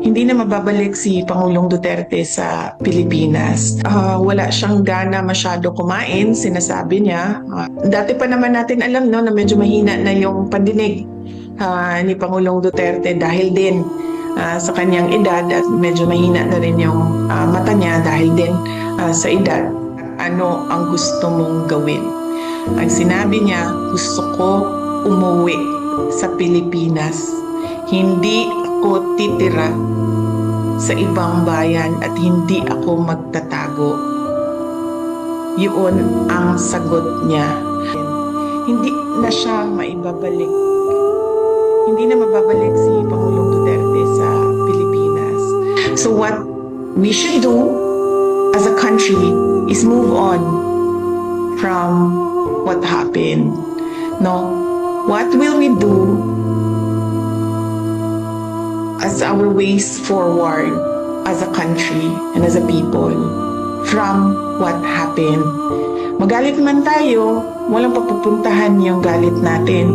Hindi na mababalik si Pangulong Duterte sa Pilipinas. Wala siyang gana masyado kumain, sinasabi niya. Dati pa naman natin alam no, na medyo mahina na yung pandinig ni Pangulong Duterte dahil din sa kanyang edad at medyo mahina na rin yung mata niya dahil din sa edad. Ano ang gusto mong gawin? Ang sinabi niya, gusto ko umuwi sa Pilipinas. Hindi ako titira sa ibang bayan at hindi ako magtatago. Yun ang sagot niya. Hindi na siya maibabalik. Hindi na mababalik si Pangulong Duterte sa Pilipinas. So what we should do as a country is move on from what happened. No? What will we do as our ways forward as a country and as a people from what happened? Magalit man tayo, walang papupuntahan yung galit natin.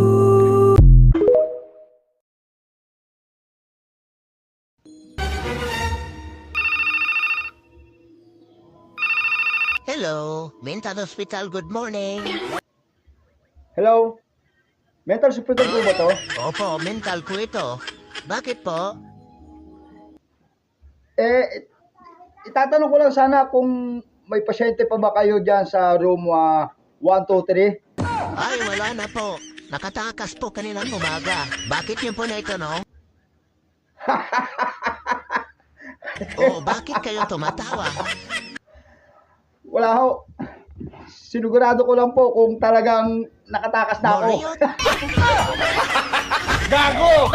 Hello, Mental Hospital, good morning. Hello? Mental hospital po ba to? Opo, mental po ito. Bakit po? Itatanong ko lang sana kung may pasyente pa ba kayo dyan sa room 123? Ay, wala na po. Nakatakas po kaninang umaga. Bakit yun po na ito, no? Oh, bakit kayo tumatawa? Wala ho. Sinigurado ko lang po kung talagang nakatakas na ako. Mario? Gago!